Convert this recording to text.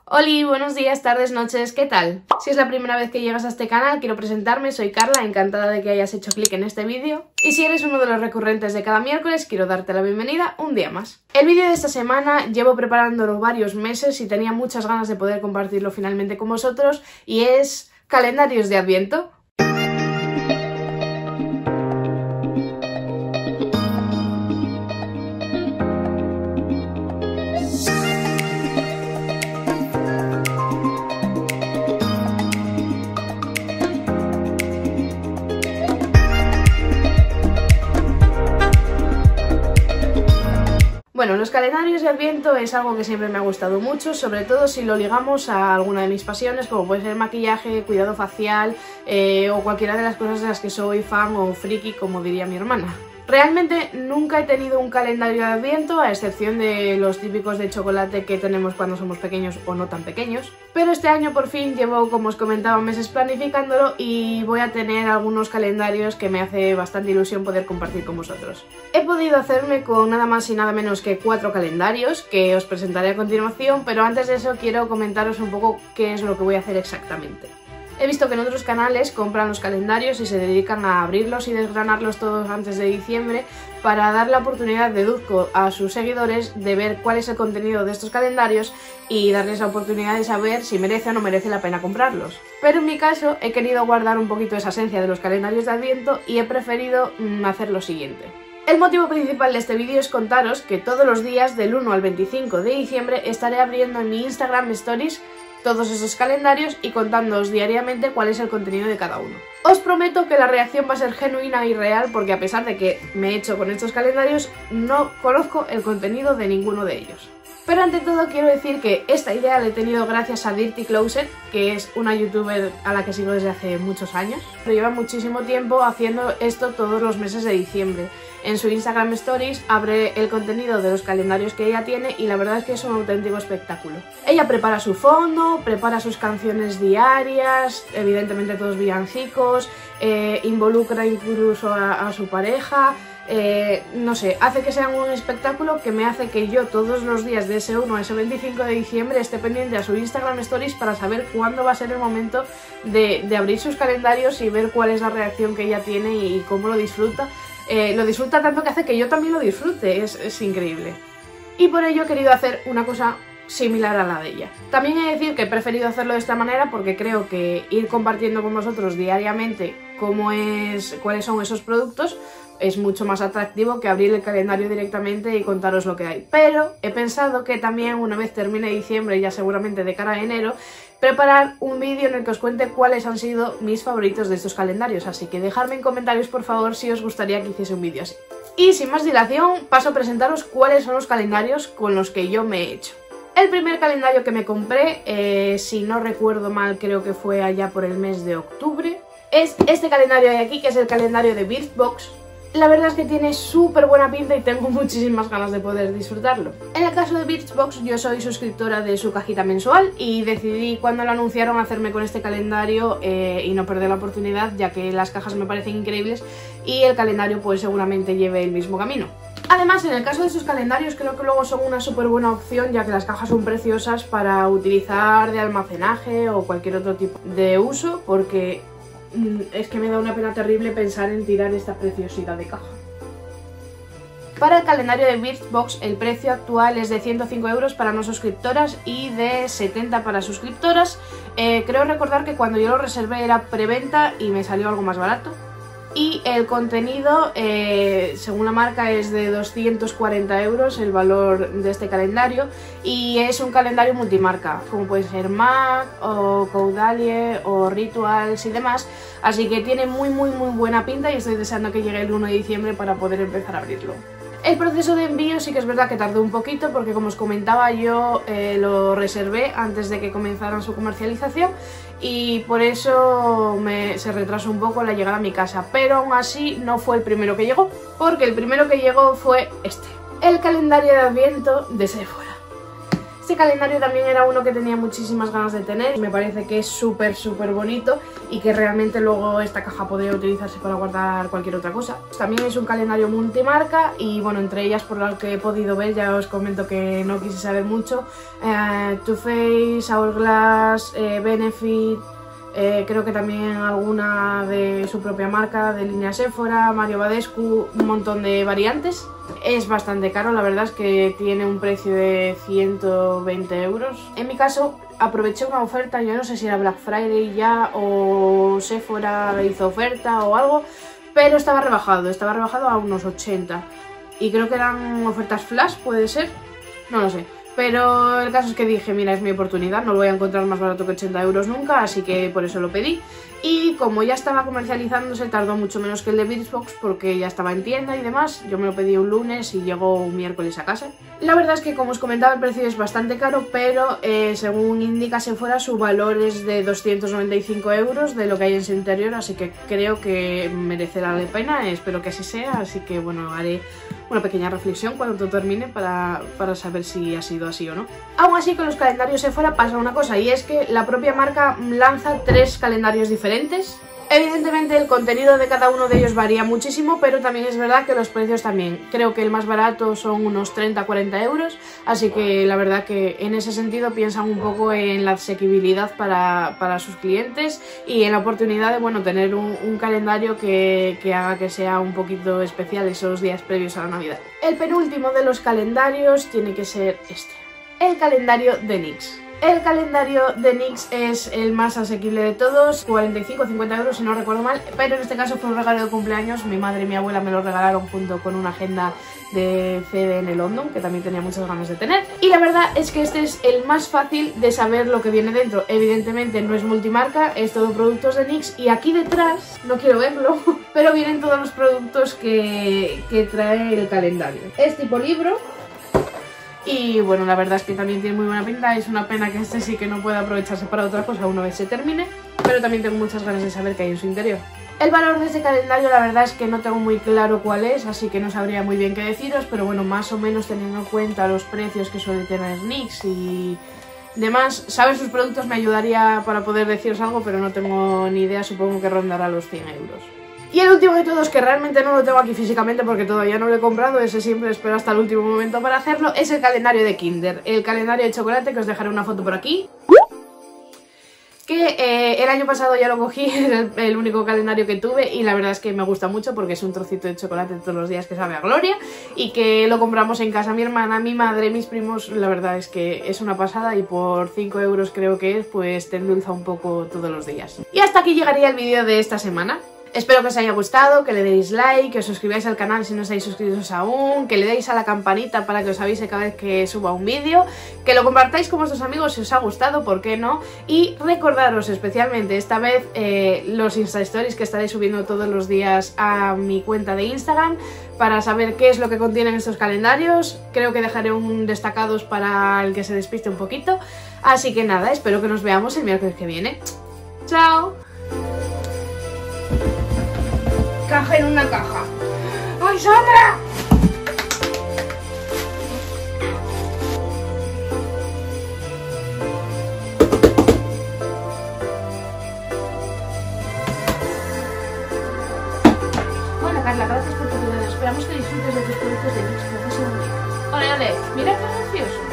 Hola, buenos días, tardes, noches, ¿qué tal? Si es la primera vez que llegas a este canal, quiero presentarme, soy Carla, encantada de que hayas hecho clic en este vídeo. Y si eres uno de los recurrentes de cada miércoles, quiero darte la bienvenida un día más. El vídeo de esta semana llevo preparándolo varios meses y tenía muchas ganas de poder compartirlo finalmente con vosotros, y es calendarios de Adviento. Bueno, los calendarios de Adviento es algo que siempre me ha gustado mucho, sobre todo si lo ligamos a alguna de mis pasiones, como puede ser maquillaje, cuidado facial o cualquiera de las cosas de las que soy fan o friki, como diría mi hermana. Realmente nunca he tenido un calendario de Adviento, a excepción de los típicos de chocolate que tenemos cuando somos pequeños o no tan pequeños. Pero este año por fin llevo, como os comentaba, meses planificándolo y voy a tener algunos calendarios que me hace bastante ilusión poder compartir con vosotros. He podido hacerme con nada más y nada menos que 4 calendarios que os presentaré a continuación, pero antes de eso quiero comentaros un poco qué es lo que voy a hacer exactamente. He visto que en otros canales compran los calendarios y se dedican a abrirlos y desgranarlos todos antes de diciembre para dar la oportunidad, deduzco, a sus seguidores de ver cuál es el contenido de estos calendarios y darles la oportunidad de saber si merece o no merece la pena comprarlos. Pero en mi caso he querido guardar un poquito esa esencia de los calendarios de Adviento y he preferido hacer lo siguiente. El motivo principal de este vídeo es contaros que todos los días del 1 al 25 de diciembre estaré abriendo en mi Instagram Stories todos esos calendarios y contándoos diariamente cuál es el contenido de cada uno. Os prometo que la reacción va a ser genuina y real, porque a pesar de que me he hecho con estos calendarios, no conozco el contenido de ninguno de ellos. Pero ante todo quiero decir que esta idea la he tenido gracias a Dirty Closet, que es una youtuber a la que sigo desde hace muchos años. Pero lleva muchísimo tiempo haciendo esto todos los meses de diciembre. En su Instagram Stories abre el contenido de los calendarios que ella tiene y la verdad es que es un auténtico espectáculo. Ella prepara su fondo, prepara sus canciones diarias, evidentemente todos villancicos, involucra incluso a su pareja. No sé, hace que sea un espectáculo que me hace que yo todos los días de ese 1 a ese 25 de diciembre esté pendiente a su Instagram Stories para saber cuándo va a ser el momento de abrir sus calendarios y ver cuál es la reacción que ella tiene y cómo lo disfruta. Lo disfruta tanto que hace que yo también lo disfrute, es increíble. Y por ello he querido hacer una cosa similar a la de ella. También he de decir que he preferido hacerlo de esta manera porque creo que ir compartiendo con vosotros diariamente cuáles son esos productos es mucho más atractivo que abrir el calendario directamente y contaros lo que hay. Pero he pensado que también, una vez termine diciembre, ya seguramente de cara a enero, preparar un vídeo en el que os cuente cuáles han sido mis favoritos de estos calendarios, así que dejadme en comentarios por favor si os gustaría que hiciese un vídeo así. Y sin más dilación, paso a presentaros cuáles son los calendarios con los que yo me he hecho. El primer calendario que me compré, si no recuerdo mal, creo que fue allá por el mes de octubre, es este calendario de aquí, que es el calendario de Birchbox. La verdad es que tiene súper buena pinta y tengo muchísimas ganas de poder disfrutarlo. En el caso de Birchbox, yo soy suscriptora de su cajita mensual y decidí cuando lo anunciaron hacerme con este calendario y no perder la oportunidad, ya que las cajas me parecen increíbles y el calendario pues seguramente lleve el mismo camino. Además, en el caso de sus calendarios creo que luego son una súper buena opción, ya que las cajas son preciosas para utilizar de almacenaje o cualquier otro tipo de uso, porque es que me da una pena terrible pensar en tirar esta preciosidad de caja. Para el calendario de Birchbox el precio actual es de 105 € para no suscriptoras y de 70 para suscriptoras. Creo recordar que cuando yo lo reservé era preventa y me salió algo más barato. Y el contenido, según la marca, es de 240 € el valor de este calendario, y es un calendario multimarca, como puede ser MAC o Caudalie o Rituals y demás, así que tiene muy buena pinta y estoy deseando que llegue el 1 de diciembre para poder empezar a abrirlo. El proceso de envío sí que es verdad que tardó un poquito porque, como os comentaba, yo lo reservé antes de que comenzaran su comercialización y por eso se retrasó un poco la llegada a mi casa, pero aún así no fue el primero que llegó, porque el primero que llegó fue este, el calendario de Adviento de Sephora. Este calendario también era uno que tenía muchísimas ganas de tener y me parece que es súper bonito y que realmente luego esta caja podría utilizarse para guardar cualquier otra cosa. También es un calendario multimarca y bueno, entre ellas por lo que he podido ver, ya os comento que no quise saber mucho, Too Faced, Hourglass, Benefit, creo que también alguna de su propia marca, de línea Sephora, Mario Badescu, un montón de variantes. Es bastante caro, la verdad es que tiene un precio de 120 euros. En mi caso aproveché una oferta, yo no sé si era Black Friday ya o Sephora hizo oferta o algo, pero estaba rebajado a unos 80 y creo que eran ofertas flash, puede ser, no lo sé. Pero el caso es que dije, mira, es mi oportunidad, no lo voy a encontrar más barato que 80 euros nunca, así que por eso lo pedí. Y como ya estaba comercializándose, tardó mucho menos que el de Birchbox porque ya estaba en tienda y demás. Yo me lo pedí un lunes y llegó un miércoles a casa. La verdad es que, como os comentaba, el precio es bastante caro, pero según indica Sephora, su valor es de 295 euros de lo que hay en su interior, así que creo que merecerá la pena, espero que así sea, así que bueno, haré una pequeña reflexión cuando termine para saber si ha sido así o no. Aún así, con los calendarios Sephora pasa una cosa, y es que la propia marca lanza 3 calendarios diferentes. Evidentemente el contenido de cada uno de ellos varía muchísimo, pero también es verdad que los precios también. Creo que el más barato son unos 30-40 euros, así que la verdad que en ese sentido piensan un poco en la asequibilidad para sus clientes y en la oportunidad de, bueno, tener un calendario que haga que sea un poquito especial esos días previos a la Navidad. El penúltimo de los calendarios tiene que ser este, el calendario de NYX. El calendario de NYX es el más asequible de todos, 45-50 euros si no recuerdo mal, pero en este caso fue un regalo de cumpleaños. Mi madre y mi abuela me lo regalaron junto con una agenda de CDN London, que también tenía muchas ganas de tener. Y la verdad es que este es el más fácil de saber lo que viene dentro. Evidentemente no es multimarca, es todo productos de NYX, y aquí detrás, no quiero verlo, pero vienen todos los productos que trae el calendario. Es tipo libro. Y bueno, la verdad es que también tiene muy buena pinta. Es una pena que este sí que no pueda aprovecharse para otra cosa una vez se termine, pero también tengo muchas ganas de saber qué hay en su interior. El valor de este calendario la verdad es que no tengo muy claro cuál es, así que no sabría muy bien qué deciros, pero bueno, más o menos teniendo en cuenta los precios que suele tener NYX y demás, saber sus productos me ayudaría para poder deciros algo, pero no tengo ni idea, supongo que rondará los 100 euros. Y el último de todos, que realmente no lo tengo aquí físicamente porque todavía no lo he comprado, ese siempre espero hasta el último momento para hacerlo, es el calendario de Kinder. El calendario de chocolate, que os dejaré una foto por aquí. Que el año pasado ya lo cogí, es el único calendario que tuve y la verdad es que me gusta mucho porque es un trocito de chocolate todos los días que sabe a gloria, y que lo compramos en casa mi hermana, mi madre, mis primos. La verdad es que es una pasada y por 5 euros creo que es, pues te endulza un poco todos los días. Y hasta aquí llegaría el vídeo de esta semana. Espero que os haya gustado, que le deis like, que os suscribáis al canal si no estáis suscritos aún, que le deis a la campanita para que os avise cada vez que suba un vídeo, que lo compartáis con vuestros amigos si os ha gustado, ¿por qué no? Y recordaros especialmente esta vez los Insta Stories que estaré subiendo todos los días a mi cuenta de Instagram para saber qué es lo que contienen estos calendarios. Creo que dejaré un destacados para el que se despiste un poquito. Así que nada, espero que nos veamos el miércoles que viene. ¡Chao! Caja en una caja. ¡Ay, Sandra! Hola Carla, gracias por tu video. Esperamos que disfrutes de tus productos de NYX. Ole, ole, mira qué gracioso.